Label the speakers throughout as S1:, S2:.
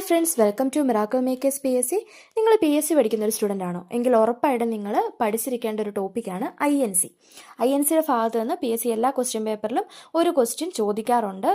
S1: Hi friends, welcome to Miracle Makers PSC. നിങ്ങൾ PSC പഠിക്കുന്ന ഒരു സ്റ്റുഡൻ്റ് ആണോ എങ്കിൽ ഉറപ്പായിട്ടും നിങ്ങൾ പഠിച്ചിരിക്കേണ്ട ഒരു ടോപ്പിക്കാണ് INC. INCയുടെ ഭാഗത്ത് നിന്ന് PSC എല്ലാ ക്വസ്റ്റ്യൻ പേപ്പറിലും ഒരു ക്വസ്റ്റ്യൻ ചോദിക്കാറുണ്ട്.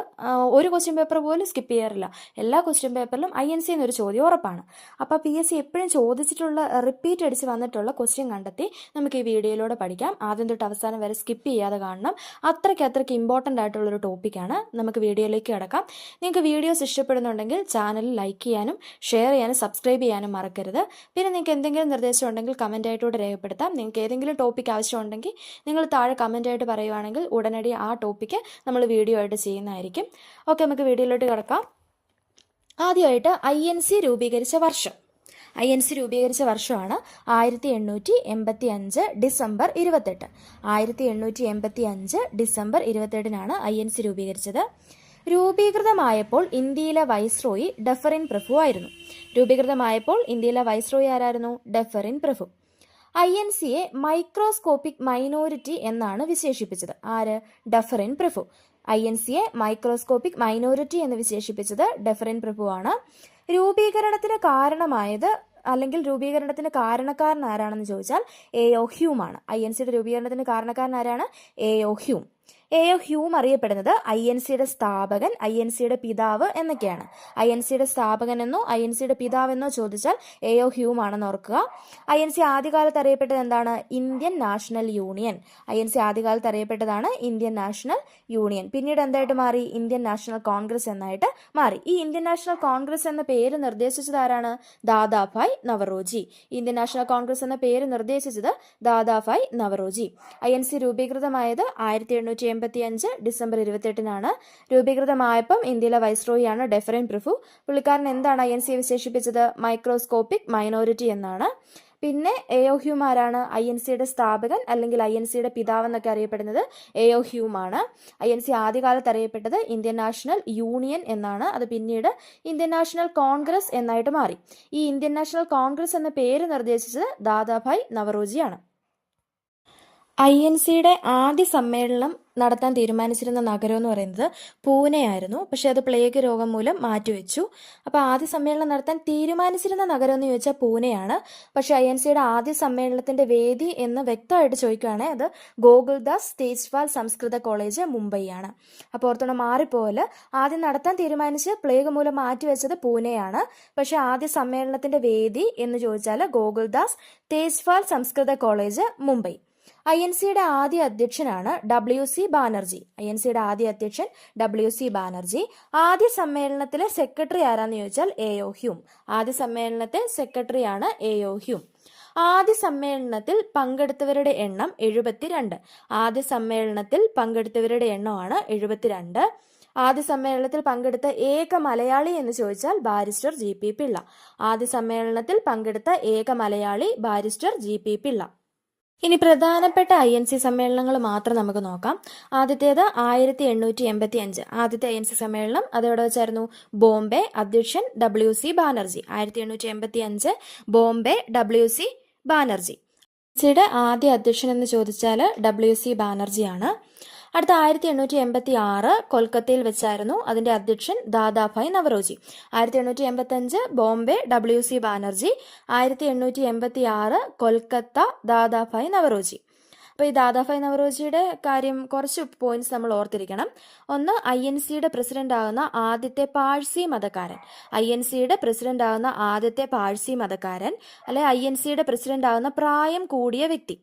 S1: ഒരു ക്വസ്റ്റ്യൻ പേപ്പർ പോലും സ്കിപ്പ് ചെയ്യാറില്ല. എല്ലാ ക്വസ്റ്റ്യൻ പേപ്പറിലും INC എന്നൊരു ചോദ്യം ഉറപ്പാണ്. അപ്പോൾ PSC എപ്പോഴും ചോദിച്ചിട്ടുള്ള റിപ്പീറ്റ് അടിച്ച് വന്നിട്ടുള്ള ക്വസ്റ്റ്യൻ കണ്ടെത്തി നമുക്ക് ഈ വീഡിയോയിലൂടെ പഠിക്കാം. ആദ്യം തൊട്ട് അവസാനം വരെ സ്കിപ്പ് ചെയ്യാതെ കാണണം. അത്രയ്ക്ക് ഇമ്പോർട്ടൻ്റ് ആയിട്ടുള്ളൊരു ടോപ്പിക്കാണ്. നമുക്ക് വീഡിയോയിലേക്ക് കിടക്കാം. നിങ്ങൾക്ക് വീഡിയോസ് ഇഷ്ടപ്പെടുന്നുണ്ടെങ്കിൽ ചാനൽ ലൈക്ക് ചെയ്യാനും ഷെയർ ചെയ്യാനും സബ്സ്ക്രൈബ് ചെയ്യാനും മറക്കരുത്. പിന്നെ നിങ്ങൾക്ക് എന്തെങ്കിലും നിർദ്ദേശം ഉണ്ടെങ്കിൽ കമൻറ്റായിട്ടൂടെ രേഖപ്പെടുത്താം. നിങ്ങൾക്ക് ഏതെങ്കിലും ടോപ്പിക്ക് ആവശ്യമുണ്ടെങ്കിൽ നിങ്ങൾ താഴെ കമൻറ്റായിട്ട് പറയുവാണെങ്കിൽ ഉടനടി ആ ടോപ്പിക്ക് നമ്മൾ വീഡിയോ ആയിട്ട് ചെയ്യുന്നതായിരിക്കും. ഓക്കെ, നമുക്ക് വീഡിയോയിലോട്ട് കിടക്കാം. ആദ്യമായിട്ട് INC രൂപീകരിച്ച വർഷം. INC രൂപീകരിച്ച വർഷമാണ് 1885 ഡിസംബർ 28. 1885 ഡിസംബർ 28 INC രൂപീകരിച്ചത്. രൂപീകൃതമായപ്പോൾ ഇന്ത്യയിലെ വൈസ്രോയി ഡഫറിൻ പ്രഭു ആയിരുന്നു. രൂപീകൃതമായപ്പോൾ ഇന്ത്യയിലെ വൈസ്രോയി ആരായിരുന്നു? ഡഫറിൻ പ്രഭു. INCയെ മൈക്രോസ്കോപ്പിക് മൈനോറിറ്റി എന്നാണ് വിശേഷിപ്പിച്ചത്. ആര്? ഡഫറിൻ പ്രഭു. INCയെ മൈക്രോസ്കോപ്പിക് മൈനോറിറ്റി എന്ന് വിശേഷിപ്പിച്ചത് ഡഫറിൻ പ്രഭുവാണ്. രൂപീകരണത്തിന് കാരണമായത് അല്ലെങ്കിൽ രൂപീകരണത്തിന് കാരണക്കാരൻ ആരാണെന്ന് ചോദിച്ചാൽ AO ഹ്യൂം ആണ്. INCയുടെ രൂപീകരണത്തിന് കാരണക്കാരൻ ആരാണ്? AO Hume. AO ഹ്യൂം അറിയപ്പെടുന്നത് INCയുടെ സ്ഥാപകൻ, INCയുടെ പിതാവ് എന്നൊക്കെയാണ്. INCയുടെ സ്ഥാപകൻ എന്നോ INCയുടെ പിതാവെന്നോ ചോദിച്ചാൽ AO ഹ്യൂം ആണെന്ന് ഓർക്കുക. INC ആദ്യകാലത്ത് അറിയപ്പെട്ടത് എന്താണ്? Indian national union. INC ആദ്യകാലത്ത് അറിയപ്പെട്ടതാണ് ഇന്ത്യൻ നാഷണൽ യൂണിയൻ. പിന്നീട് എന്തായിട്ട് മാറി? ഇന്ത്യൻ നാഷണൽ കോൺഗ്രസ് എന്നായിട്ട് മാറി. ഈ ഇന്ത്യൻ നാഷണൽ കോൺഗ്രസ് എന്ന പേര് നിർദ്ദേശിച്ചത് ആരാണ്? ദാദാഭായ് നവറോജി. ഇന്ത്യൻ നാഷണൽ കോൺഗ്രസ് എന്ന പേര് നിർദ്ദേശിച്ചത് ദാദാഭായ് നവറോജി. INC രൂപീകൃതമായത് 1885 December 28. രൂപീകൃതമായപ്പം ഇന്ത്യയിലെ വൈസ്രോയിയാണ് ഡഫറിൻ പ്രഭു. പുള്ളിക്കാരൻ എന്താണ് INCയെ വിശേഷിപ്പിച്ചത്? മൈക്രോസ്കോപ്പിക് മൈനോറിറ്റി എന്നാണ്. പിന്നെ AO ഹ്യൂം ആരാണ്? INCയുടെ സ്ഥാപകൻ അല്ലെങ്കിൽ INCയുടെ പിതാവ് എന്നൊക്കെ അറിയപ്പെടുന്നത് AO ഹ്യൂം ആണ്. INC ആദ്യകാലത്ത് അറിയപ്പെട്ടത് ഇന്ത്യൻ നാഷണൽ യൂണിയൻ എന്നാണ്. അത് പിന്നീട് ഇന്ത്യൻ നാഷണൽ കോൺഗ്രസ് എന്നായിട്ട് മാറി. ഈ ഇന്ത്യൻ നാഷണൽ കോൺഗ്രസ് എന്ന പേര് നിർദ്ദേശിച്ചത് ദാദാഭായ് നവറോജിയാണ്. INCയുടെ ആദ്യ സമ്മേളനം നടത്താൻ തീരുമാനിച്ചിരുന്ന നഗരം എന്ന് പറയുന്നത് പൂനെ ആയിരുന്നു. പക്ഷെ അത് പ്ലേഗ് രോഗം മൂലം മാറ്റിവെച്ചു. അപ്പോൾ ആദ്യ സമ്മേളനം നടത്താൻ തീരുമാനിച്ചിരുന്ന നഗരം എന്ന് ചോദിച്ചാൽ പൂനെയാണ്. പക്ഷെ INCയുടെ ആദ്യ സമ്മേളനത്തിന്റെ വേദി എന്ന് വ്യക്തമായിട്ട് ചോദിക്കുകയാണെങ്കിൽ അത് ഗോകുൽദാസ് തേജ്വാൾ സംസ്കൃത കോളേജ്, മുംബൈയാണ്. അപ്പോൾ ഓർത്തോണം, മാറിപ്പോലെ ആദ്യം നടത്താൻ തീരുമാനിച്ച് പ്ലേഗ് മൂലം മാറ്റിവെച്ചത് പൂനെയാണ്. പക്ഷെ ആദ്യ സമ്മേളനത്തിന്റെ വേദി എന്ന് ചോദിച്ചാൽ ഗോകുൽദാസ് തേജ്വാൾ സംസ്കൃത കോളേജ്, മുംബൈ. INCയുടെ ആദ്യ അധ്യക്ഷനാണ് WC ബാനർജി. INCയുടെ ആദ്യ അധ്യക്ഷൻ WC ബാനർജി. ആദ്യ സമ്മേളനത്തിലെ സെക്രട്ടറി ആരാന്ന് ചോദിച്ചാൽ AO ഹ്യൂം. ആദ്യ സമ്മേളനത്തെ സെക്രട്ടറിയാണ് AO ഹ്യൂം. ആദ്യ സമ്മേളനത്തിൽ പങ്കെടുത്തവരുടെ എണ്ണം 72. ആദ്യ സമ്മേളനത്തിൽ പങ്കെടുത്തവരുടെ എണ്ണമാണ് 72. ആദ്യ സമ്മേളനത്തിൽ പങ്കെടുത്ത ഏക മലയാളി എന്ന് ചോദിച്ചാൽ ബാരിസ്റ്റർ GP പിള്ള. ആദ്യ സമ്മേളനത്തിൽ പങ്കെടുത്ത ഏക മലയാളി ബാരിസ്റ്റർ GP പിള്ള. ഇനി പ്രധാനപ്പെട്ട INC സമ്മേളനങ്ങൾ മാത്രം നമുക്ക് നോക്കാം. ആദ്യത്തേത് 1885. ആദ്യത്തെ INC സമ്മേളനം അതെവിടെ വെച്ചായിരുന്നു? ബോംബെ. അധ്യക്ഷൻ WC ബാനർജി. 1885 ബോംബെ, WC ബാനർജി. INCയുടെ ആദ്യ അധ്യക്ഷൻ എന്ന് ചോദിച്ചാൽ WC ബാനർജിയാണ്. അടുത്ത 1886 കൊൽക്കത്തയിൽ വെച്ചായിരുന്നു. അതിന്റെ അധ്യക്ഷൻ ദാദാഭായ് നവറോജി. 1885 ബോംബെ, WC ബാനർജി. 1886 കൊൽക്കത്ത, ദാദാഭായ് നവറോജി. അപ്പോൾ ഈ ദാദാഭായ് നവറോജിയുടെ കാര്യം കുറച്ച് പോയിന്റ്സ് നമ്മൾ ഓർത്തിരിക്കണം. ഒന്ന്, INCയുടെ പ്രസിഡന്റ് ആകുന്ന ആദ്യത്തെ പാഴ്സി മതക്കാരൻ. INCയുടെ പ്രസിഡന്റ് ആകുന്ന ആദ്യത്തെ പാഴ്സി മതക്കാരൻ, അല്ലെ INCയുടെ പ്രസിഡന്റ് ആകുന്ന പ്രായം കൂടിയ വ്യക്തി.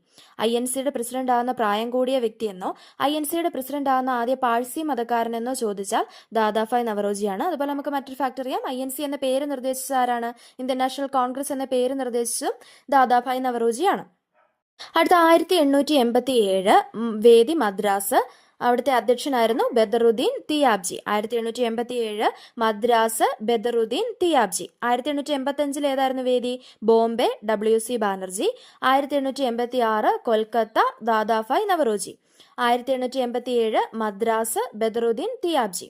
S1: INCയുടെ പ്രസിഡന്റ് ആകുന്ന പ്രായം കൂടിയ വ്യക്തി എന്നോ INCയുടെ പ്രസിഡന്റ് ആകുന്ന ആദ്യ പാഴ്സി മതക്കാരൻ എന്നോ ചോദിച്ചാൽ ദാദാഭായ് നവറോജിയാണ്. അതുപോലെ നമുക്ക് മറ്റൊരു ഫാക്ടർ അറിയാം. INC എന്ന പേര് നിർദ്ദേശിച്ച ആരാണ്? ഇന്ത്യൻ നാഷണൽ കോൺഗ്രസ് എന്ന പേര് നിർദ്ദേശിച്ചതും ദാദാഭായ് നവറോജിയാണ്. അടുത്ത 1887 വേദി മദ്രാസ്. അവിടുത്തെ അധ്യക്ഷനായിരുന്നു ബദറുദ്ദീൻ തിയാബ്ജി. 1887 മദ്രാസ്, ബദറുദ്ദീൻ തിയാബ്ജി. 1885 ഏതായിരുന്നു വേദി? ബോംബെ, WC ബാനർജി. 1886 കൊൽക്കത്ത, ദാദാഭായ് നവറോജി. 1887 മദ്രാസ്, ബദറുദ്ദീൻ തിയാബ്ജി.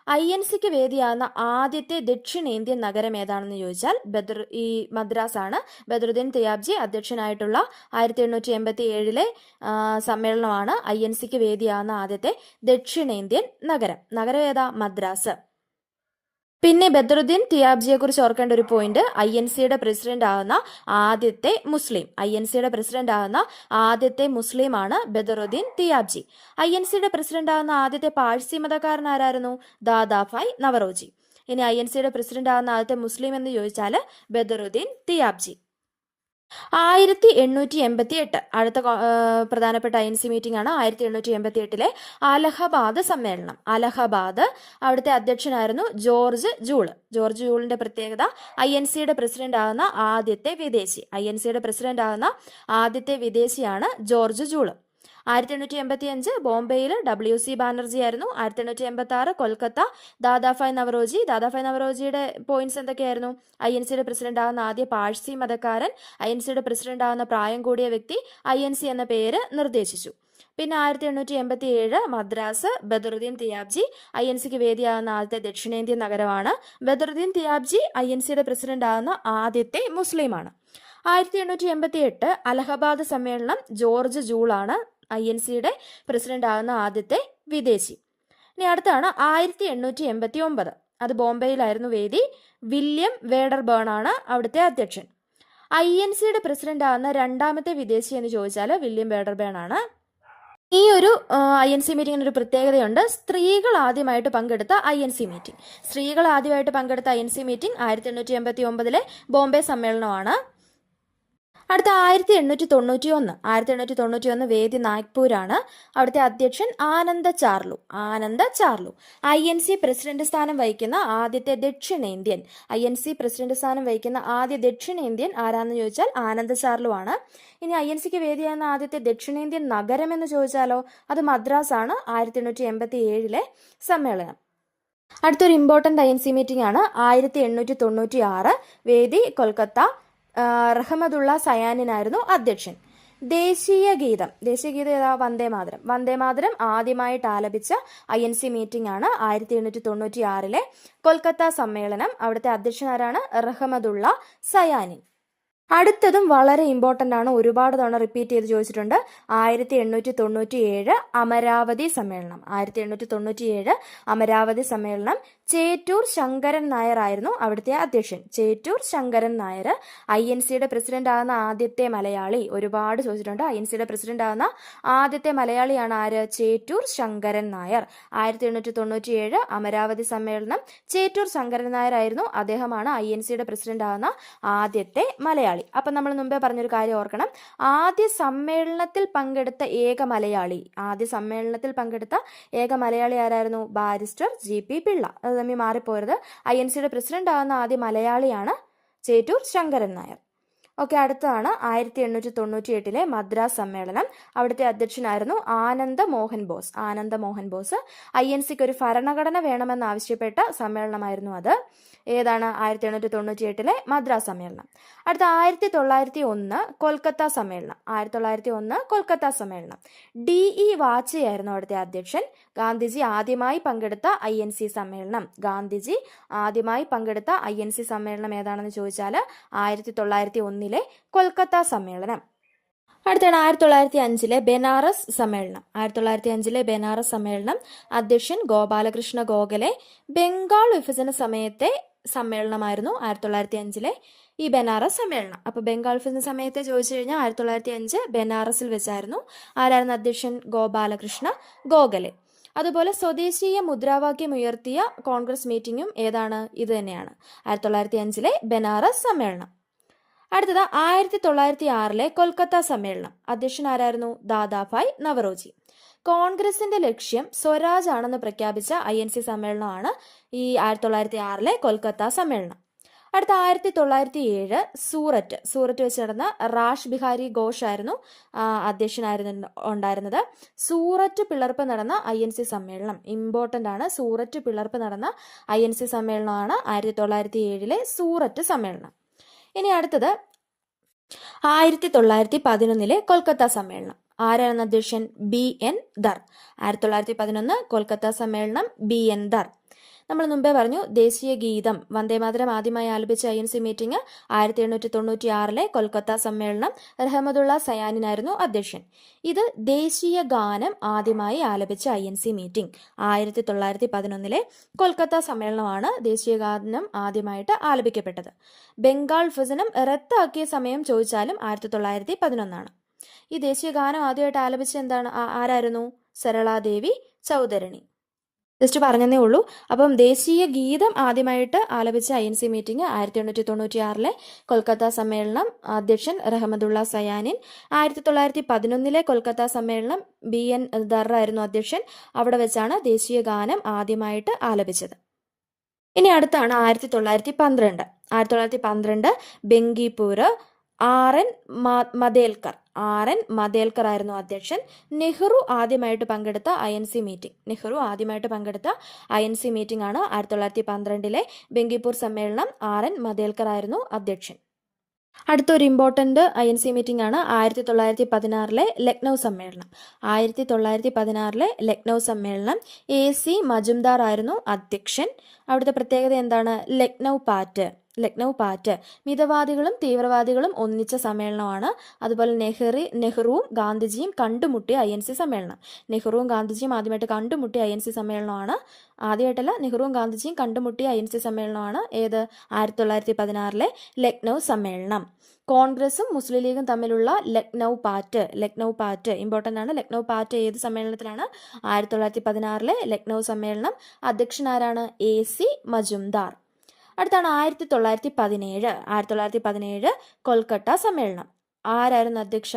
S1: INCക്ക് വേദിയാകുന്ന ആദ്യത്തെ ദക്ഷിണേന്ത്യൻ നഗരം ഏതാണെന്ന് ചോദിച്ചാൽ മദ്രാസ് ആണ്. ബദറുദ്ദീൻ തിയാബ്ജി അധ്യക്ഷനായിട്ടുള്ള 1887 സമ്മേളനമാണ് INCക്ക് വേദിയാകുന്ന ആദ്യത്തെ ദക്ഷിണേന്ത്യൻ നഗരം. നഗരം ഏതാ? മദ്രാസ്. പിന്നെ ബദറുദ്ദീൻ തിയാബ്ജിയെ കുറിച്ച് ഓർക്കേണ്ട ഒരു പോയിന്റ്, INCയുടെ പ്രസിഡന്റ് ആകുന്ന ആദ്യത്തെ മുസ്ലിമാണ് ബദറുദ്ദീൻ തിയാബ്ജി. INCയുടെ പ്രസിഡന്റ് ആകുന്ന ആദ്യത്തെ പാഴ്സി മതക്കാരൻ ആരായിരുന്നു? ദാദാഭായ് നവറോജി. ഇനി INCയുടെ പ്രസിഡന്റ് ആകുന്ന ആദ്യത്തെ മുസ്ലിം എന്ന് ചോദിച്ചാൽ ബദറുദ്ദീൻ തിയാബ്ജി. 1888 അടുത്ത പ്രധാനപ്പെട്ട INC മീറ്റിംഗ് ആണ്. 1888 അലഹബാദ് സമ്മേളനം. അവിടുത്തെ അധ്യക്ഷനായിരുന്നു ജോർജ് ജൂളിന്റെ പ്രത്യേകത INCയുടെ പ്രസിഡന്റ് ആകുന്ന ആദ്യത്തെ വിദേശിയാണ് ജോർജ് ജൂള്. 1885 ബോംബെയിൽ WC ബാനർജി ആയിരുന്നു. 1886 കൊൽക്കത്ത ദാദാഭായ് നവറോജിയുടെ പോയിന്റ്സ് എന്തൊക്കെയായിരുന്നു? INCയുടെ പ്രസിഡന്റ് ആകുന്ന ആദ്യ പാഴ്സി മതക്കാരൻ, INCയുടെ പ്രസിഡന്റ് ആകുന്ന പ്രായം കൂടിയ വ്യക്തി, INC എന്ന പേര് നിർദ്ദേശിച്ചു. പിന്നെ 1887 മദ്രാസ്, ബദറുദ്ദീൻ തിയാബ്ജി. INCക്ക് വേദിയാകുന്ന ആദ്യത്തെ ദക്ഷിണേന്ത്യൻ നഗരമാണ്. ബദറുദ്ദീൻ തിയാബ്ജി INCയുടെ പ്രസിഡന്റ് ആകുന്ന ആദ്യത്തെ മുസ്ലിമാണ്. 1888 അലഹബാദ് സമ്മേളനം. ജോർജ് ജൂളാണ് INCയുടെ പ്രസിഡന്റ് ആകുന്ന ആദ്യത്തെ വിദേശി. ഇനി അടുത്താണ് 1889. അത് ബോംബെയിലായിരുന്നു വേദി. വില്യം വേഡർബേൺ ആണ് അവിടുത്തെ അധ്യക്ഷൻ. INCയുടെ പ്രസിഡന്റ് ആകുന്ന രണ്ടാമത്തെ വിദേശി എന്ന് ചോദിച്ചാൽ വില്യം വേഡർബേൺ ആണ്. ഈ ഒരു INC മീറ്റിങ്ങിന് ഒരു പ്രത്യേകതയുണ്ട്. സ്ത്രീകൾ ആദ്യമായിട്ട് പങ്കെടുത്ത INC മീറ്റിംഗ് 1889 ബോംബെ സമ്മേളനമാണ്. അടുത്ത 1891 വേദി നാഗ്പൂരാണ്. അവിടുത്തെ അധ്യക്ഷൻ ആനന്ദ ചാർലു. INC പ്രസിഡന്റ് സ്ഥാനം വഹിക്കുന്ന ആദ്യ ദക്ഷിണേന്ത്യൻ ആരാന്ന് ചോദിച്ചാൽ ആനന്ദ ചാർലു ആണ്. ഇനി INCക്ക് വേദിയാകുന്ന ആദ്യത്തെ ദക്ഷിണേന്ത്യൻ നഗരം എന്ന് ചോദിച്ചാലോ അത് മദ്രാസ് ആണ്. 1887 സമ്മേളനം. അടുത്തൊരു ഇമ്പോർട്ടന്റ് INC മീറ്റിംഗ് ആണ് 1896. വേദി കൊൽക്കത്ത. റഹ്മത്തുള്ള സയാനിനായിരുന്നു അധ്യക്ഷൻ. ദേശീയ ഗീതം ഏതാ? വന്ദേമാതരം ആദ്യമായിട്ട് ആലപിച്ച INC മീറ്റിംഗ് ആണ് 1896 കൊൽക്കത്ത സമ്മേളനം. അവിടുത്തെ അധ്യക്ഷനാരാണ്? റഹ്മത്തുള്ള സയാനി. അടുത്തതും വളരെ ഇമ്പോർട്ടൻ്റ് ആണ്, ഒരുപാട് തവണ റിപ്പീറ്റ് ചെയ്ത് ചോദിച്ചിട്ടുണ്ട്. 1897 അമരാവതി സമ്മേളനം. ചേറ്റൂർ ശങ്കരൻ നായർ ആയിരുന്നു അവിടുത്തെ അധ്യക്ഷൻ. INCയുടെ പ്രസിഡന്റ് ആകുന്ന ആദ്യത്തെ മലയാളി. ഒരുപാട് ചോദിച്ചിട്ടുണ്ട്. INCയുടെ പ്രസിഡന്റ് ആകുന്ന ആദ്യത്തെ മലയാളിയാണ് ആര്? ചേറ്റൂർ ശങ്കരൻ നായർ. 1897 അമരാവതി സമ്മേളനം. ചേറ്റൂർ ശങ്കരൻ നായർ ആയിരുന്നു. അദ്ദേഹമാണ് INCയുടെ പ്രസിഡന്റ് ആകുന്ന ആദ്യത്തെ മലയാളി. അപ്പൊ നമ്മൾ മുമ്പേ പറഞ്ഞൊരു കാര്യം ഓർക്കണം. ആദ്യ സമ്മേളനത്തിൽ പങ്കെടുത്ത ഏക മലയാളി ആരായിരുന്നു? Barrister GP Pillai. അത് തമ്മിൽ മാറിപ്പോരുത്. INCയുടെ പ്രസിഡന്റ് ആകുന്ന ആദ്യ മലയാളിയാണ് ചേറ്റൂർ ശങ്കരൻ നായർ. ഓക്കെ, അടുത്തതാണ് 1898 മദ്രാസ് സമ്മേളനം. അവിടുത്തെ അധ്യക്ഷനായിരുന്നു ആനന്ദ മോഹൻ ബോസ്. INCക്ക് ഒരു ഭരണഘടന വേണമെന്നാവശ്യപ്പെട്ട സമ്മേളനമായിരുന്നു അത്. ഏതാണ്? 1898 മദ്രാസ് സമ്മേളനം. അടുത്ത 1901 കൊൽക്കത്ത സമ്മേളനം. DE വാച്ചയായിരുന്നു അവിടുത്തെ അധ്യക്ഷൻ. ഗാന്ധിജി ആദ്യമായി പങ്കെടുത്ത INC സമ്മേളനം ഏതാണെന്ന് ചോദിച്ചാൽ 1901 കൊൽക്കത്ത സമ്മേളനം. അടുത്താണ് 1905 ബനാറസ് സമ്മേളനം. അധ്യക്ഷൻ ഗോപാലകൃഷ്ണ ഗോഖലെ. ബംഗാൾ വിഭജന സമയത്തെ സമ്മേളനമായിരുന്നു 1905 ഈ ബനാറസ് സമ്മേളനം. അപ്പൊ ബംഗാൾ വിഭജന സമയത്തെ ചോദിച്ചു കഴിഞ്ഞാൽ 1905 ബനാറസിൽ വെച്ചായിരുന്നു. ആരായിരുന്നു അധ്യക്ഷൻ? ഗോപാലകൃഷ്ണ ഗോഖലെ. അതുപോലെ സ്വദേശീയ മുദ്രാവാക്യം ഉയർത്തിയ കോൺഗ്രസ് മീറ്റിംഗും ഏതാണ്? ഇത് തന്നെയാണ് 1905 ബനാറസ് സമ്മേളനം. അടുത്തത് 1906 കൊൽക്കത്ത സമ്മേളനം. അധ്യക്ഷൻ ആരായിരുന്നു? ദാദാഭായ് നവറോജി. കോൺഗ്രസിന്റെ ലക്ഷ്യം സ്വരാജ് ആണെന്ന് പ്രഖ്യാപിച്ച INC സമ്മേളനമാണ് ഈ 1906 കൊൽക്കത്ത സമ്മേളനം. അടുത്ത 1907 സൂററ്റ് വെച്ച് നടന്ന റാഷ് ബിഹാരി ഘോഷ് ആയിരുന്നു ഉണ്ടായിരുന്നത്. സൂററ്റ് പിളർപ്പ് നടന്ന INC സമ്മേളനം ഇമ്പോർട്ടൻ്റ് ആണ്. സൂററ്റ് പിളർപ്പ് നടന്ന INC സമ്മേളനമാണ് 1907 സൂററ്റ് സമ്മേളനം. ഇനി അടുത്തത് 1911 കൊൽക്കത്ത സമ്മേളനം. ആരാണ് അധ്യക്ഷൻ? BN ധർ. 1911 കൊൽക്കത്ത സമ്മേളനം BN ധർ. നമ്മൾ മുമ്പേ പറഞ്ഞു ദേശീയ ഗീതം വന്ദേമാതരം ആദ്യമായി ആലപിച്ച INC മീറ്റിംഗ് 1896 കൊൽക്കത്ത സമ്മേളനം. റഹ്മത്തുള്ള സയാനിനായിരുന്നു അധ്യക്ഷൻ. ഇത് ദേശീയ ഗാനം ആദ്യമായി ആലപിച്ച INC മീറ്റിംഗ് 1911 കൊൽക്കത്ത സമ്മേളനമാണ് ദേശീയ ഗാനം ആദ്യമായിട്ട് ആലപിക്കപ്പെട്ടത്. ബംഗാൾ വിഭജനം റദ്ദാക്കിയ സമയം ചോദിച്ചാലും 1911. ഈ ദേശീയ ഗാനം ആദ്യമായിട്ട് ആലപിച്ച ആരായിരുന്നു? സരളാദേവി ചൗധരണി. ജസ്റ്റ് പറഞ്ഞതേ ഉള്ളൂ. അപ്പം ദേശീയ ഗീതം ആദ്യമായിട്ട് ആലപിച്ച INC മീറ്റിംഗ് 1896 കൊൽക്കത്ത സമ്മേളനം. അധ്യക്ഷൻ റഹ്മത്തുള്ള സയാനിൻ. 1911 കൊൽക്കത്ത സമ്മേളനം BN ദർ ആയിരുന്നു അധ്യക്ഷൻ. അവിടെ വെച്ചാണ് ദേശീയ ഗാനം ആദ്യമായിട്ട് ആലപിച്ചത്. ഇനി അടുത്താണ് 1912. 1912 ബംഗിപ്പൂർ. RN മതേൽക്കർ ആയിരുന്നു അധ്യക്ഷൻ. നെഹ്റു ആദ്യമായിട്ട് പങ്കെടുത്ത INC മീറ്റിംഗ് ആണ് 1912 ബംഗിപ്പൂർ സമ്മേളനം. RN മതേൽക്കർ ആയിരുന്നു അധ്യക്ഷൻ. അടുത്തൊരു ഇമ്പോർട്ടൻ്റ് INC മീറ്റിംഗ് ആണ് 1916 ലക്നൗ സമ്മേളനം. 1916 ലക്നൗ സമ്മേളനം AC മജുംദാർ ആയിരുന്നു അധ്യക്ഷൻ. അവിടുത്തെ പ്രത്യേകത എന്താണ്? ലക്നൗ പാറ്റ് മിതവാദികളും തീവ്രവാദികളും ഒന്നിച്ച സമ്മേളനമാണ്. അതുപോലെ നെഹ്റുവും ഗാന്ധിജിയും കണ്ടുമുട്ടിയ INC സമ്മേളനം. നെഹ്റുവും ഗാന്ധിജിയും ആദ്യമായിട്ട് കണ്ടുമുട്ടിയ INC സമ്മേളനമാണ്. ആദ്യമായിട്ടല്ല, നെഹ്റുവും ഗാന്ധിജിയും കണ്ടുമുട്ടിയ INC സമ്മേളനമാണ് ഏത്? 1916 ലക്നൗ സമ്മേളനം. കോൺഗ്രസും മുസ്ലിം ലീഗും തമ്മിലുള്ള ലക്നൗ പാറ്റ് ഇമ്പോർട്ടൻ്റ് ആണ്. ലക്നൗ പാറ്റ് ഏത് സമ്മേളനത്തിലാണ്? 1916 ലക്നൗ സമ്മേളനം. അധ്യക്ഷനാരാണ്? AC മജുംദാർ. അടുത്താണ് 1917 കൊൽക്കത്ത സമ്മേളനം. ആരായിരുന്നു അധ്യക്ഷ?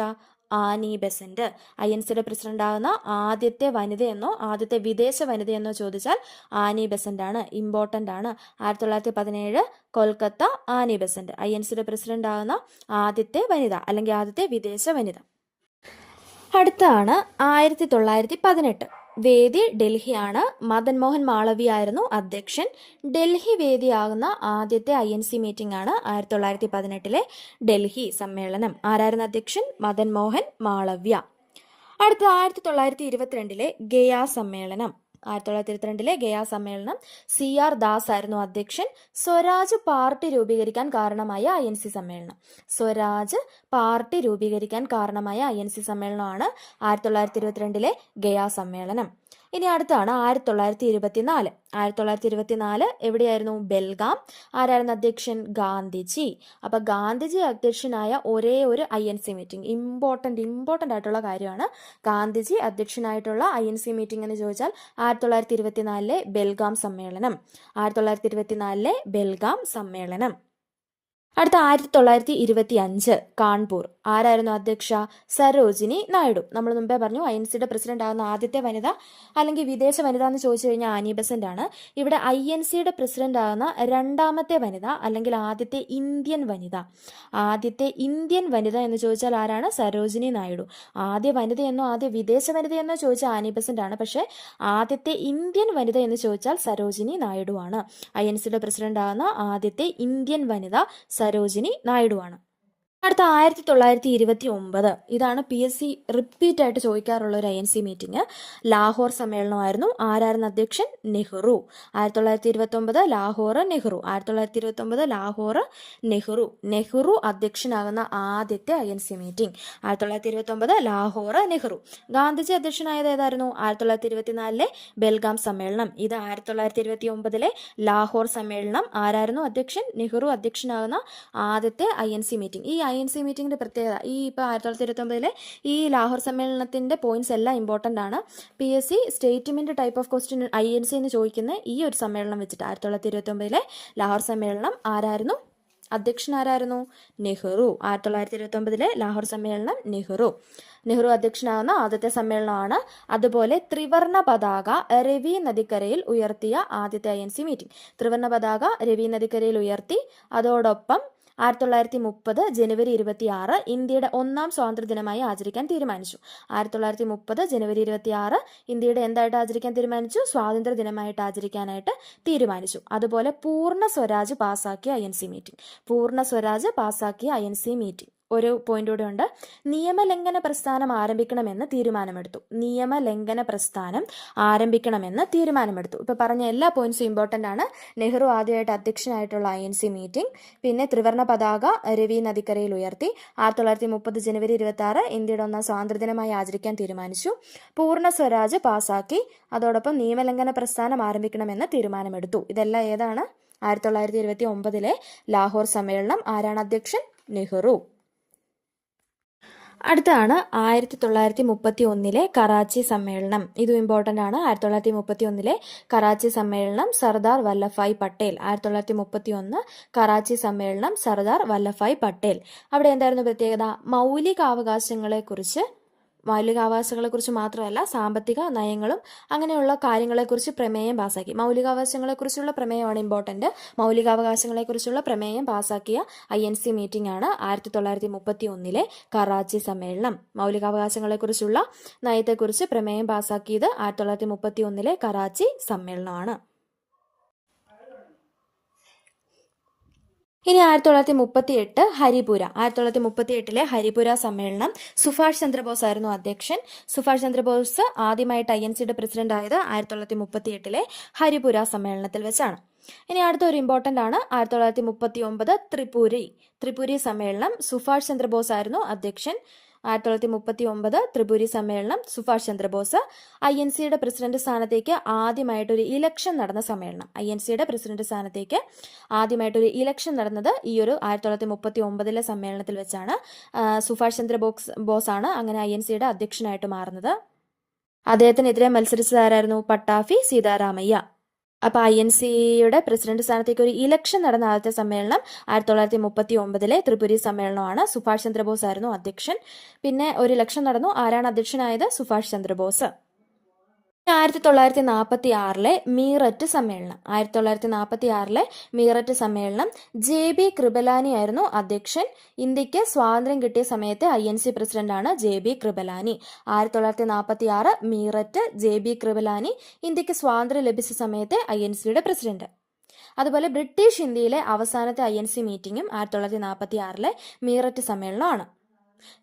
S1: Annie Besant. INCയുടെ പ്രസിഡന്റ് ആകുന്ന ആദ്യത്തെ വനിതയെന്നോ ആദ്യത്തെ വിദേശ വനിതയെന്നോ ചോദിച്ചാൽ ആനി ബെസന്റ് ആണ്. ഇമ്പോർട്ടൻ്റ് ആണ്. 1917 കൊൽക്കത്ത ആനി ബെസന്റ് INCയുടെ പ്രസിഡന്റ് ആകുന്ന ആദ്യത്തെ വനിത അല്ലെങ്കിൽ ആദ്യത്തെ വിദേശ വനിത. അടുത്താണ് 1918. വേദി ഡൽഹിയാണ്. മദൻ മോഹൻ മാളവ്യ ആയിരുന്നു അധ്യക്ഷൻ. ഡൽഹി വേദിയാകുന്ന ആദ്യത്തെ INC മീറ്റിംഗ് ആണ് 1918 ഡൽഹി സമ്മേളനം. ആരായിരുന്നു അധ്യക്ഷൻ? മദൻ മോഹൻ മാളവ്യ. അടുത്ത 1922 ഗയാ സമ്മേളനം. 1922 ഗയാ സമ്മേളനം CR ദാസ് ആയിരുന്നു അധ്യക്ഷൻ. സ്വരാജ് പാർട്ടി രൂപീകരിക്കാൻ കാരണമായ INC സമ്മേളനം. സ്വരാജ് പാർട്ടി രൂപീകരിക്കാൻ കാരണമായ INC സമ്മേളനമാണ് 1922 ഗയാ സമ്മേളനം. ഇനി അടുത്താണ് 1924. 1924 എവിടെയായിരുന്നു? ബെൽഗാം. ആരായിരുന്നു അധ്യക്ഷൻ? ഗാന്ധിജി. അപ്പൊ ഗാന്ധിജി അധ്യക്ഷനായ ഒരേ ഒരു INC മീറ്റിംഗ്, ഇമ്പോർട്ടൻ്റ് ആയിട്ടുള്ള കാര്യമാണ്. ഗാന്ധിജി അധ്യക്ഷനായിട്ടുള്ള INC മീറ്റിംഗ് എന്ന് ചോദിച്ചാൽ 1924 ബെൽഗാം സമ്മേളനം. 1924 ബെൽഗാം സമ്മേളനം. അടുത്ത 1925 കാൺപൂർ. ആരായിരുന്നു അധ്യക്ഷ? സരോജിനി നായിഡു. നമ്മൾ മുമ്പേ പറഞ്ഞു INCയുടെ പ്രസിഡന്റ് ആകുന്ന ആദ്യത്തെ വനിത അല്ലെങ്കിൽ വിദേശ വനിത എന്ന് ചോദിച്ചു കഴിഞ്ഞാൽ ആനി ബെസന്റ് ആണ്. ഇവിടെ INCയുടെ പ്രസിഡന്റ് ആകുന്ന രണ്ടാമത്തെ വനിത അല്ലെങ്കിൽ ആദ്യത്തെ ഇന്ത്യൻ വനിത എന്ന് ചോദിച്ചാൽ ആരാണ്? സരോജിനി നായിഡു. ആദ്യ വനിതയെന്നോ ആദ്യ വിദേശ വനിതയെന്നോ ചോദിച്ചാൽ ആനി ബെസന്റ് ആണ്. പക്ഷേ ആദ്യത്തെ ഇന്ത്യൻ വനിത എന്ന് ചോദിച്ചാൽ സരോജിനി നായിഡു ആണ്. INCയുടെ പ്രസിഡന്റ് ആകുന്ന ആദ്യത്തെ ഇന്ത്യൻ വനിത സരോജിനി നായിഡു ആണ്. അടുത്ത 1929. ഇതാണ് PSC റിപ്പീറ്റ് ആയിട്ട് ചോദിക്കാറുള്ള ഒരു INC മീറ്റിംഗ്. ലാഹോർ സമ്മേളനമായിരുന്നു. ആരായിരുന്നു അധ്യക്ഷൻ? നെഹ്റു. 1929 ലാഹോർ നെഹ്റു. 1929 ലാഹോർ നെഹ്റു. നെഹ്റു അധ്യക്ഷനാകുന്ന ആദ്യത്തെ INC മീറ്റിംഗ് 1929 ലാഹോർ നെഹ്റു. ഗാന്ധിജി അധ്യക്ഷനായത് ഏതായിരുന്നു? 1924 ബെൽഗാം സമ്മേളനം. ഇത് 1929 ലാഹോർ സമ്മേളനം. ആരായിരുന്നു അധ്യക്ഷൻ? നെഹ്റു അധ്യക്ഷനാകുന്ന ആദ്യത്തെ INC മീറ്റിംഗ്. ഈ INC മീറ്റിംഗിന്റെ പ്രത്യേകത ഇപ്പോൾ 1929 ഈ ലാഹോർ സമ്മേളനത്തിന്റെ പോയിന്റ്സ് എല്ലാം ഇമ്പോർട്ടൻ്റ് ആണ്. PSC statement type of question INC എന്ന് ചോദിക്കുന്ന ഈ ഒരു സമ്മേളനം വെച്ചിട്ട് 1929 ലാഹോർ സമ്മേളനം ആരായിരുന്നു? അധ്യക്ഷൻ ആരായിരുന്നു? നെഹ്റു. 1929 ലാഹോർ സമ്മേളനം നെഹ്റു അധ്യക്ഷനാകുന്ന ആദ്യത്തെ സമ്മേളനമാണ്. അതുപോലെ ത്രിവർണ പതാക രവി നദിക്കരയിൽ ഉയർത്തിയ ആദ്യത്തെ INC മീറ്റിംഗ്. ത്രിവർണ പതാക രവി നദിക്കരയിൽ ഉയർത്തി. അതോടൊപ്പം 1930 ജനുവരി 26 ഇന്ത്യയുടെ 1ാം സ്വാതന്ത്ര്യദിനമായി ആചരിക്കാൻ തീരുമാനിച്ചു. 1930 ജനുവരി 26 ഇന്ത്യയുടെ എന്തായിട്ട് ആചരിക്കാൻ തീരുമാനിച്ചു? സ്വാതന്ത്ര്യ ദിനമായിട്ട് ആചരിക്കാനായിട്ട് തീരുമാനിച്ചു. അതുപോലെ പൂർണ്ണ സ്വരാജ് പാസാക്കിയ INC മീറ്റിംഗ്. ഒരു പോയിന്റ് കൂടെ ഉണ്ട്. നിയമലംഘന പ്രസ്ഥാനം ആരംഭിക്കണമെന്ന് തീരുമാനമെടുത്തു. നിയമലംഘന പ്രസ്ഥാനം ആരംഭിക്കണമെന്ന് തീരുമാനമെടുത്തു. ഇപ്പൊ പറഞ്ഞ എല്ലാ പോയിന്റ്സും ഇമ്പോർട്ടന്റ് ആണ്. നെഹ്റു ആദ്യമായിട്ട് അധ്യക്ഷനായിട്ടുള്ള INC മീറ്റിംഗ്, പിന്നെ ത്രിവർണ്ണ പതാക രവി നദിക്കരയിൽ ഉയർത്തി, 1930 ജനുവരി 26 ഇന്ത്യയുടെ 1ാം സ്വാതന്ത്ര്യദിനമായി ആചരിക്കാൻ തീരുമാനിച്ചു, പൂർണ്ണ സ്വരാജ് പാസാക്കി, അതോടൊപ്പം നിയമലംഘന പ്രസ്ഥാനം ആരംഭിക്കണമെന്ന് തീരുമാനമെടുത്തു. ഇതെല്ലാം ഏതാണ്? 1929 ലാഹോർ സമ്മേളനം. ആരാണ് അധ്യക്ഷൻ? നെഹ്റു. അടുത്താണ് 1931 കറാച്ചി സമ്മേളനം. ഇതും ഇമ്പോർട്ടൻ്റ് ആണ്. 1931 കറാച്ചി സമ്മേളനം സർദാർ വല്ലഭായ് പട്ടേൽ. 1931 കറാച്ചി സമ്മേളനം സർദാർ വല്ലഭായ് പട്ടേൽ. അവിടെ എന്തായിരുന്നു പ്രത്യേകത? മൗലികാവകാശങ്ങളെക്കുറിച്ച് മാത്രമല്ല, സാമ്പത്തിക നയങ്ങളും അങ്ങനെയുള്ള കാര്യങ്ങളെക്കുറിച്ച് പ്രമേയം പാസാക്കി. മൗലികാവകാശങ്ങളെക്കുറിച്ചുള്ള പ്രമേയമാണ് ഇമ്പോർട്ടൻ്റ്. മൗലികാവകാശങ്ങളെക്കുറിച്ചുള്ള പ്രമേയം പാസാക്കിയ INC മീറ്റിംഗ് ആണ് 1931 കറാച്ചി സമ്മേളനം. മൗലികാവകാശങ്ങളെക്കുറിച്ചുള്ള നയത്തെക്കുറിച്ച് പ്രമേയം പാസാക്കിയത് 1931 കറാച്ചി സമ്മേളനമാണ്. ഇനി 1938 ഹരിപുര. 1938 ഹരിപുര സമ്മേളനം. സുഭാഷ് ചന്ദ്രബോസ് ആയിരുന്നു അധ്യക്ഷൻ. സുഭാഷ് ചന്ദ്രബോസ് ആദ്യമായിട്ട് INCയുടെ പ്രസിഡന്റ് ആയത് 1938 ഹരിപുര സമ്മേളനത്തിൽ വെച്ചാണ്. ഇനി അടുത്തൊരു ഇമ്പോർട്ടൻ്റ് ആണ്. 1939 ത്രിപുരി സമ്മേളനം. സുഭാഷ് ചന്ദ്രബോസ് ആയിരുന്നു അധ്യക്ഷൻ. 1939 ത്രിപുരി സമ്മേളനം. സുഭാഷ് ചന്ദ്രബോസ്. INCയുടെ പ്രസിഡന്റ് സ്ഥാനത്തേക്ക് ആദ്യമായിട്ടൊരു ഇലക്ഷൻ നടന്ന സമ്മേളനം. INCയുടെ പ്രസിഡന്റ് സ്ഥാനത്തേക്ക് ആദ്യമായിട്ടൊരു ഇലക്ഷൻ നടന്നത് ഈ ഒരു 1939 സമ്മേളനത്തിൽ വെച്ചാണ്. സുഭാഷ് ചന്ദ്രബോസ് ആണ് അങ്ങനെ INCയുടെ അധ്യക്ഷനായിട്ട് മാറുന്നത്. അദ്ദേഹത്തിനെതിരെ മത്സരിച്ചതാരായിരുന്നു? പട്ടാഭി സീതാരാമയ്യ. അപ്പോൾ INCയുടെ പ്രസിഡന്റ് സ്ഥാനത്തേക്ക് ഒരു ഇലക്ഷൻ നടന്ന ആദ്യത്തെ സമ്മേളനം 1939 ത്രിപുരി സമ്മേളനമാണ്. സുഭാഷ് ചന്ദ്രബോസ് ആയിരുന്നു അധ്യക്ഷൻ. പിന്നെ ഒരു ഇലക്ഷൻ നടന്നു. ആരാണ് അധ്യക്ഷനായത്? സുഭാഷ് ചന്ദ്രബോസ്. 1946 മീററ്റ് സമ്മേളനം. 1946 മീററ്റ് സമ്മേളനം. JB കൃപലാനി ആയിരുന്നു അധ്യക്ഷൻ. ഇന്ത്യക്ക് സ്വാതന്ത്ര്യം കിട്ടിയ സമയത്ത് INC പ്രസിഡന്റാണ് JB കൃപലാനി. 1946 മീററ്റ്, JB കൃപലാനി. ഇന്ത്യക്ക് സ്വാതന്ത്ര്യം ലഭിച്ച സമയത്ത് INCയുടെ പ്രസിഡന്റ്. അതുപോലെ ബ്രിട്ടീഷ് ഇന്ത്യയിലെ അവസാനത്തെ INC മീറ്റിംഗും 1946 മീററ്റ് സമ്മേളനമാണ്.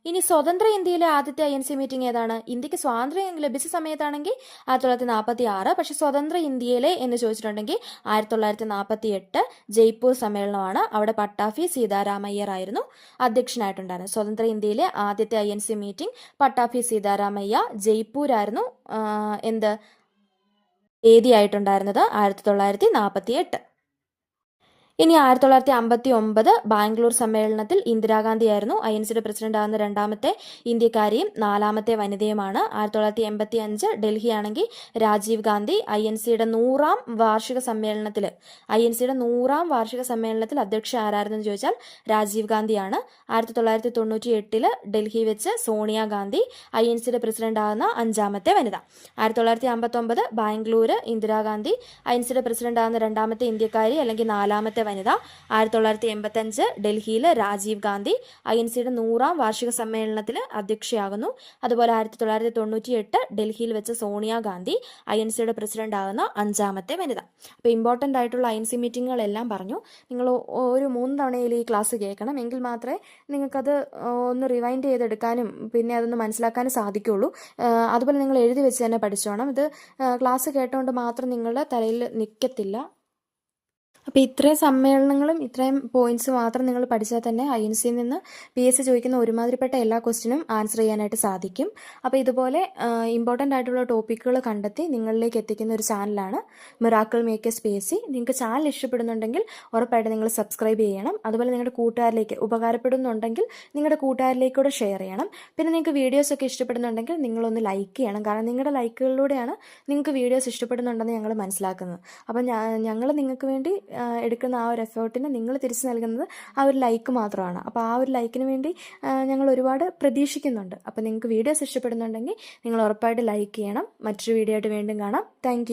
S1: ഇനി സ്വതന്ത്ര ഇന്ത്യയിലെ ആദ്യത്തെ INC മീറ്റിംഗ് ഏതാണ്? ഇന്ത്യക്ക് സ്വാതന്ത്ര്യം ലഭിച്ച സമയത്താണെങ്കിൽ 1946, പക്ഷെ സ്വതന്ത്ര ഇന്ത്യയിലെ എന്ന് ചോദിച്ചിട്ടുണ്ടെങ്കിൽ 1948 ജയ്പൂർ സമ്മേളനമാണ്. അവിടെ പട്ടാഭി സീതാരാമയ്യർ ആയിരുന്നു അധ്യക്ഷനായിട്ടുണ്ടായിരുന്നത്. സ്വതന്ത്ര ഇന്ത്യയിലെ ആദ്യത്തെ INC മീറ്റിംഗ് പട്ടാഭി സീതാരാമയ്യ. ജയ്പൂരായിരുന്നു വേദിയായിട്ടുണ്ടായിരുന്നത് 1948. ഇനി 1959 ബാംഗ്ലൂർ സമ്മേളനത്തിൽ ഇന്ദിരാഗാന്ധി ആയിരുന്നു INCയുടെ പ്രസിഡന്റ് ആകുന്ന രണ്ടാമത്തെ ഇന്ത്യക്കാരിയും 4ാമത്തെ വനിതയുമാണ്. 1985 ഡൽഹി ആണെങ്കിൽ രാജീവ് ഗാന്ധി. INCയുടെ 100ാം വാർഷിക സമ്മേളനത്തിൽ അധ്യക്ഷ ആരായിരുന്നു എന്ന് ചോദിച്ചാൽ രാജീവ് ഗാന്ധിയാണ്. 1998 ഡൽഹി വെച്ച് സോണിയാഗാന്ധി INCയുടെ പ്രസിഡന്റ് ആകുന്ന 5ാമത്തെ വനിത. 1959 ബാംഗ്ലൂർ ഇന്ദിരാഗാന്ധി. INCയുടെ പ്രസിഡന്റ് ആകുന്ന രണ്ടാമത്തെ ഇന്ത്യക്കാരി അല്ലെങ്കിൽ 4ാമത്തെ വനിത. 1985 ഡൽഹിയിൽ രാജീവ് ഗാന്ധി INCയുടെ 100ാം വാർഷിക സമ്മേളനത്തിൽ അധ്യക്ഷയാകുന്നു. അതുപോലെ 1998 ഡൽഹിയിൽ വെച്ച് സോണിയാഗാന്ധി INCയുടെ പ്രസിഡന്റ് ആകുന്ന 5ാമത്തെ വനിത. അപ്പോൾ ഇമ്പോർട്ടൻ്റ് ആയിട്ടുള്ള INC മീറ്റിങ്ങുകളെല്ലാം പറഞ്ഞു. നിങ്ങൾ ഒരു 3 തവണയിൽ ഈ ക്ലാസ് കേൾക്കണം. എങ്കിൽ മാത്രമേ നിങ്ങൾക്കത് ഒന്ന് റിവൈൻഡ് ചെയ്തെടുക്കാനും പിന്നെ അതൊന്ന് മനസ്സിലാക്കാനും സാധിക്കുകയുള്ളൂ. അതുപോലെ നിങ്ങൾ എഴുതി വെച്ച് തന്നെ പഠിച്ചോണം. ഇത് ക്ലാസ് കേട്ടുകൊണ്ട് മാത്രം നിങ്ങളുടെ തലയിൽ നിൽക്കത്തില്ല. അപ്പോൾ ഇത്രയും സമ്മേളനങ്ങളും ഇത്രയും പോയിന്റ്സ് മാത്രം നിങ്ങൾ പഠിച്ചാൽ തന്നെ INCയിൽ നിന്ന് PSC ചോദിക്കുന്ന ഒരുമാതിരിപ്പെട്ട എല്ലാ ക്വസ്റ്റിനും ആൻസർ ചെയ്യാനായിട്ട് സാധിക്കും. അപ്പോൾ ഇതുപോലെ ഇമ്പോർട്ടൻ്റ് ആയിട്ടുള്ള ടോപ്പിക്കുകൾ കണ്ടെത്തി നിങ്ങളിലേക്ക് എത്തിക്കുന്ന ഒരു ചാനലാണ് മിറാക്കിൾ മേക്കേഴ്സ് PSC. നിങ്ങൾക്ക് ചാനൽ ഇഷ്ടപ്പെടുന്നുണ്ടെങ്കിൽ ഉറപ്പായിട്ട് നിങ്ങൾ സബ്സ്ക്രൈബ് ചെയ്യണം. അതുപോലെ നിങ്ങളുടെ കൂട്ടുകാരിലേക്ക് ഉപകാരപ്പെടുന്നുണ്ടെങ്കിൽ നിങ്ങളുടെ കൂട്ടുകാരിലേക്കൂടെ ഷെയർ ചെയ്യണം. പിന്നെ നിങ്ങൾക്ക് വീഡിയോസൊക്കെ ഇഷ്ടപ്പെടുന്നുണ്ടെങ്കിൽ നിങ്ങളൊന്ന് ലൈക്ക് ചെയ്യണം. കാരണം നിങ്ങളുടെ ലൈക്കുകളിലൂടെയാണ് നിങ്ങൾക്ക് വീഡിയോസ് ഇഷ്ടപ്പെടുന്നുണ്ടെന്ന് ഞങ്ങൾ മനസ്സിലാക്കുന്നത്. അപ്പം ഞങ്ങൾ നിങ്ങൾക്ക് വേണ്ടി എടുക്കുന്ന ആ ഒരു എഫേർട്ടിന് നിങ്ങൾ തിരിച്ചു നൽകുന്നത് ആ ഒരു ലൈക്ക് മാത്രമാണ്. അപ്പോൾ ആ ഒരു ലൈക്കിന് വേണ്ടി ഞങ്ങൾ ഒരുപാട് പ്രതീക്ഷിക്കുന്നുണ്ട്. അപ്പോൾ നിങ്ങൾക്ക് വീഡിയോസ് ഇഷ്ടപ്പെടുന്നുണ്ടെങ്കിൽ നിങ്ങൾ ഉറപ്പായിട്ട് ലൈക്ക് ചെയ്യണം. മറ്റൊരു വീഡിയോ ആയിട്ട് വീണ്ടും കാണാം. താങ്ക്